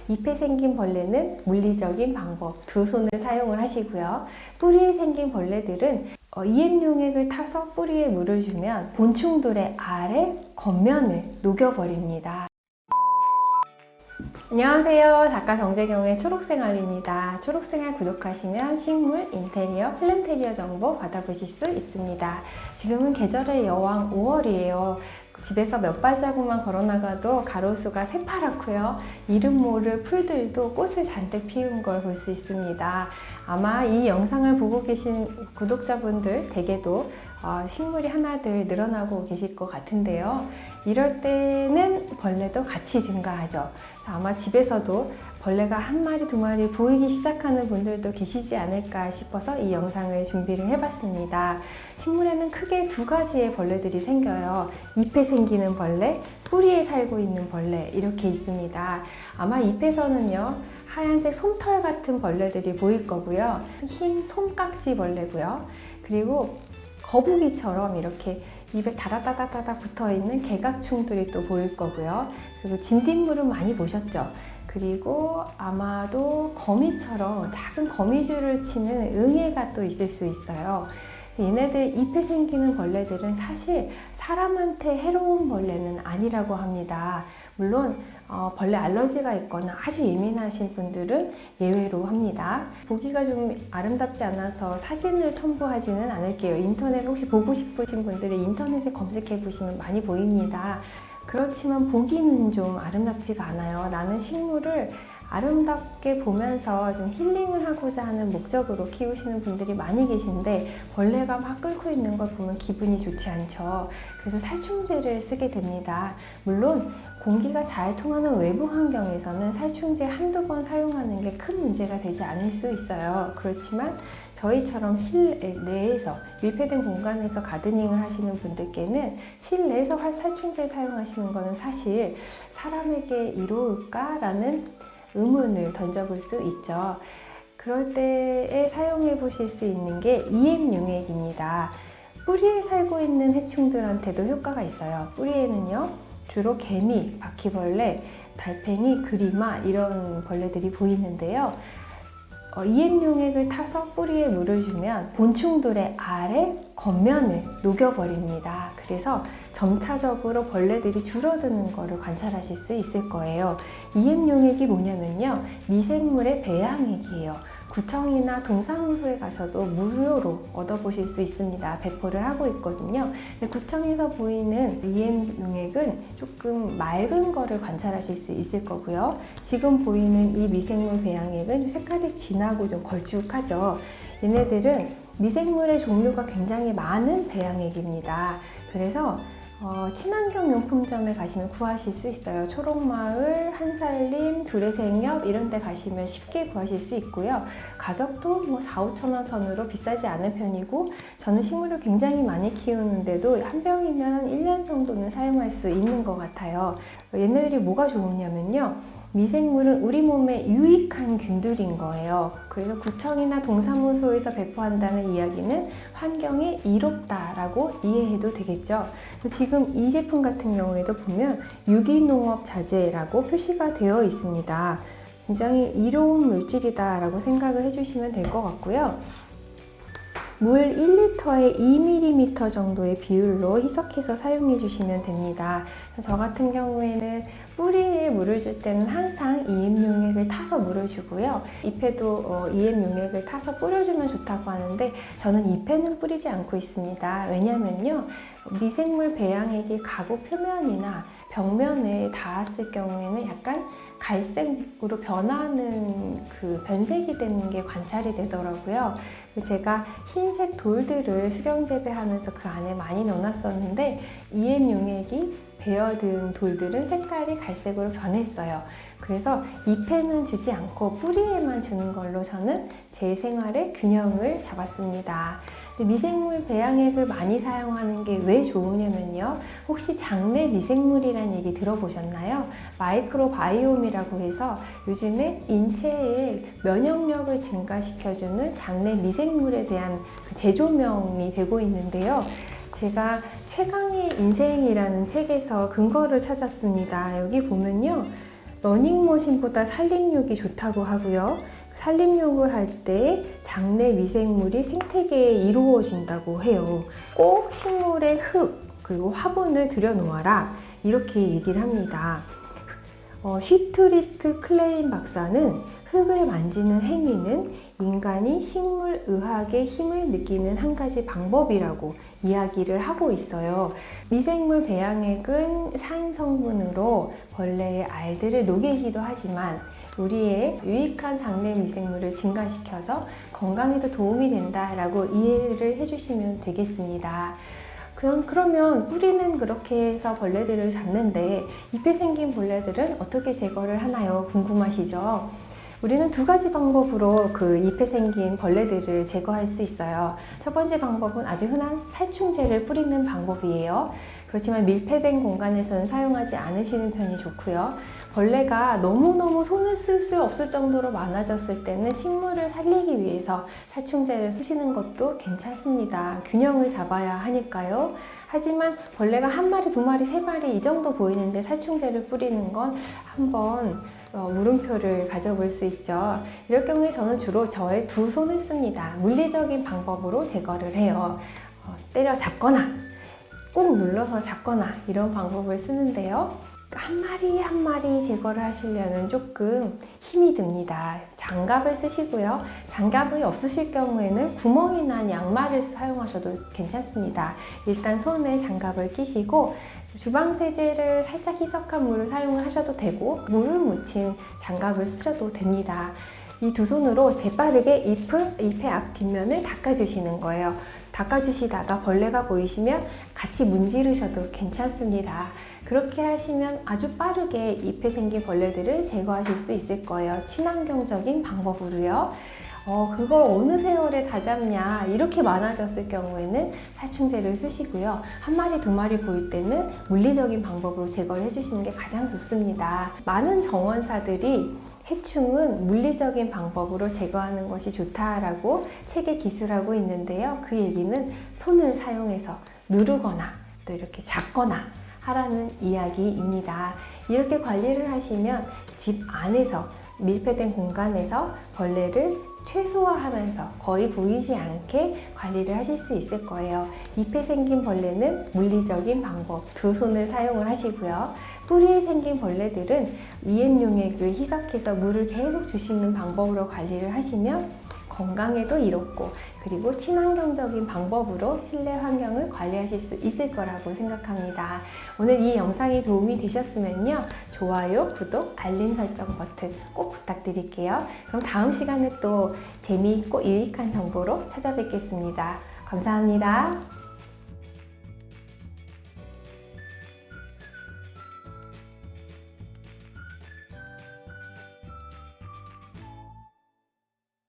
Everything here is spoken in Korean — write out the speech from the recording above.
잎에 생긴 벌레는 물리적인 방법, 두 손을 사용을 하시고요. 뿌리에 생긴 벌레들은 EM 용액을 타서 뿌리에 물을 주면 곤충들의 아래 겉면을 녹여버립니다. 안녕하세요. 작가 정재경의 초록생활입니다. 초록생활 구독하시면 식물, 인테리어, 플랜테리어 정보 받아보실 수 있습니다. 지금은 계절의 여왕 5월이에요. 집에서 몇 발자국만 걸어나가도 가로수가 새파랗고요. 이름 모를 풀들도 꽃을 잔뜩 피운 걸 볼 수 있습니다. 아마 이 영상을 보고 계신 구독자분들 댁에도 식물이 하나둘 늘어나고 계실 것 같은데요. 이럴 때는 벌레도 같이 증가하죠. 아마 집에서도 벌레가 한 마리, 두 마리 보이기 시작하는 분들도 계시지 않을까 싶어서 이 영상을 준비를 해봤습니다. 식물에는 크게 두 가지의 벌레들이 생겨요. 잎에 생기는 벌레, 뿌리에 살고 있는 벌레 이렇게 있습니다. 아마 잎에서는요, 하얀색 솜털 같은 벌레들이 보일 거고요. 흰 솜깍지 벌레고요. 그리고 거북이처럼 이렇게 입에 다다다다다 붙어있는 개각충들이 또 보일 거고요. 그리고 진딧물은 많이 보셨죠? 그리고 아마도 거미처럼 작은 거미줄을 치는 응애가 또 있을 수 있어요. 얘네들 잎에 생기는 벌레들은 사실 사람한테 해로운 벌레는 아니라고 합니다. 물론 벌레 알러지가 있거나 아주 예민하신 분들은 예외로 합니다. 보기가 좀 아름답지 않아서 사진을 첨부하지는 않을게요. 인터넷 혹시 보고 싶으신 분들은 인터넷에 검색해 보시면 많이 보입니다. 그렇지만 보기는 좀 아름답지가 않아요. 나는 식물을 아름답게 보면서 좀 힐링을 하고자 하는 목적으로 키우시는 분들이 많이 계신데 벌레가 막 끓고 있는 걸 보면 기분이 좋지 않죠. 그래서 살충제를 쓰게 됩니다. 물론 공기가 잘 통하는 외부 환경에서는 살충제 한두 번 사용하는 게 큰 문제가 되지 않을 수 있어요. 그렇지만 저희처럼 실내에서 밀폐된 공간에서 가드닝을 하시는 분들께는 실내에서 살충제를 사용하시는 것은 사실 사람에게 이로울까라는 의문을 던져볼 수 있죠. 그럴 때에 사용해 보실 수 있는 게 EM 용액입니다. 뿌리에 살고 있는 해충들한테도 효과가 있어요. 뿌리에는요, 주로 개미, 바퀴벌레, 달팽이, 그리마 이런 벌레들이 보이는데요. EM 용액을 타서 뿌리에 물을 주면 곤충들의 아래 겉면을 녹여버립니다. 그래서 점차적으로 벌레들이 줄어드는 것을 관찰하실 수 있을 거예요. EM 용액이 뭐냐면요, 미생물의 배양액이에요. 구청이나 동사무소에 가셔도 무료로 얻어보실 수 있습니다. 배포를 하고 있거든요. 근데 구청에서 보이는 EM 용액은 조금 맑은 거를 관찰하실 수 있을 거고요. 지금 보이는 이 미생물 배양액은 색깔이 진하고 좀 걸쭉하죠. 얘네들은 미생물의 종류가 굉장히 많은 배양액입니다. 그래서 친환경 용품점에 가시면 구하실 수 있어요. 초록마을, 한살림, 두레생협 이런 데 가시면 쉽게 구하실 수 있고요. 가격도 뭐 4~5천 원 선으로 비싸지 않은 편이고, 저는 식물을 굉장히 많이 키우는데도 한 병이면 1년 정도는 사용할 수 있는 것 같아요. 얘네들이 뭐가 좋으냐면요, 미생물은 우리 몸에 유익한 균들인 거예요. 그래서 구청이나 동사무소에서 배포한다는 이야기는 환경에 이롭다라고 이해해도 되겠죠. 지금 이 제품 같은 경우에도 보면 유기농업 자재라고 표시가 되어 있습니다. 굉장히 이로운 물질이다 라고 생각을 해주시면 될 것 같고요. 물 1리터에 2ml 정도의 비율로 희석해서 사용해 주시면 됩니다. 저 같은 경우에는 뿌리에 물을 줄 때는 항상 EM 용액을 타서 물을 주고요. 잎에도 EM 용액을 타서 뿌려주면 좋다고 하는데 저는 잎에는 뿌리지 않고 있습니다. 왜냐면요, 미생물 배양액이 가구 표면이나 벽면에 닿았을 경우에는 약간 갈색으로 변하는 그 변색이 되는 게 관찰이 되더라고요. 제가 흰색 돌들을 수경 재배하면서 그 안에 많이 넣어놨었는데 EM 용액이 베어든 돌들은 색깔이 갈색으로 변했어요. 그래서 잎에는 주지 않고 뿌리에만 주는 걸로 저는 제 생활의 균형을 잡았습니다. 미생물 배양액을 많이 사용하는 게 왜 좋으냐면요, 혹시 장내 미생물이라는 얘기 들어보셨나요? 마이크로바이옴이라고 해서 요즘에 인체의 면역력을 증가시켜주는 장내 미생물에 대한 재조명이 되고 있는데요. 제가 최강의 인생이라는 책에서 근거를 찾았습니다. 여기 보면요, 러닝머신보다 산림욕이 좋다고 하고요. 산림욕을 할 때 장내 미생물이 생태계에 이루어진다고 해요. 꼭 식물의 흙 그리고 화분을 들여놓아라 이렇게 얘기를 합니다. 시트리트 클레인 박사는 흙을 만지는 행위는 인간이 식물의학의 힘을 느끼는 한 가지 방법이라고 이야기를 하고 있어요. 미생물 배양액은 산 성분으로 벌레의 알들을 녹이기도 하지만 우리의 유익한 장내 미생물을 증가시켜서 건강에도 도움이 된다라고 이해를 해주시면 되겠습니다. 그러면 뿌리는 그렇게 해서 벌레들을 잡는데 잎에 생긴 벌레들은 어떻게 제거를 하나요? 궁금하시죠? 우리는 두 가지 방법으로 그 잎에 생긴 벌레들을 제거할 수 있어요. 첫 번째 방법은 아주 흔한 살충제를 뿌리는 방법이에요. 그렇지만 밀폐된 공간에서는 사용하지 않으시는 편이 좋고요. 벌레가 너무너무 손을 쓸 수 없을 정도로 많아졌을 때는 식물을 살리기 위해서 살충제를 쓰시는 것도 괜찮습니다. 균형을 잡아야 하니까요. 하지만 벌레가 한 마리, 두 마리, 세 마리 이 정도 보이는데 살충제를 뿌리는 건 한번 물음표를 가져볼 수 있죠. 이럴 경우에 저는 주로 저의 두 손을 씁니다. 물리적인 방법으로 제거를 해요. 때려 잡거나 꾹 눌러서 잡거나 이런 방법을 쓰는데요. 한 마리 한 마리 제거를 하시려면 조금 힘이 듭니다. 장갑을 쓰시고요. 장갑이 없으실 경우에는 구멍이 난 양말을 사용하셔도 괜찮습니다. 일단 손에 장갑을 끼시고 주방세제를 살짝 희석한 물을 사용을 하셔도 되고 물을 묻힌 장갑을 쓰셔도 됩니다. 이 두 손으로 재빠르게 잎의 앞 뒷면을 닦아주시는 거예요. 닦아주시다가 벌레가 보이시면 같이 문지르셔도 괜찮습니다. 그렇게 하시면 아주 빠르게 잎에 생긴 벌레들을 제거하실 수 있을 거예요. 친환경적인 방법으로요. 그걸 어느 세월에 다 잡냐 이렇게 많아졌을 경우에는 살충제를 쓰시고요. 한 마리 두 마리 보일 때는 물리적인 방법으로 제거를 해주시는 게 가장 좋습니다. 많은 정원사들이 해충은 물리적인 방법으로 제거하는 것이 좋다라고 책에 기술하고 있는데요. 그 얘기는 손을 사용해서 누르거나 또 이렇게 잡거나 하라는 이야기입니다. 이렇게 관리를 하시면 집 안에서 밀폐된 공간에서 벌레를 최소화하면서 거의 보이지 않게 관리를 하실 수 있을 거예요. 잎에 생긴 벌레는 물리적인 방법, 두 손을 사용을 하시고요. 뿌리에 생긴 벌레들은 EM용액을 희석해서 물을 계속 주시는 방법으로 관리를 하시면 건강에도 이롭고 그리고 친환경적인 방법으로 실내 환경을 관리하실 수 있을 거라고 생각합니다. 오늘 이 영상이 도움이 되셨으면요. 좋아요, 구독, 알림 설정 버튼 꼭 부탁드릴게요. 그럼 다음 시간에 또 재미있고 유익한 정보로 찾아뵙겠습니다. 감사합니다.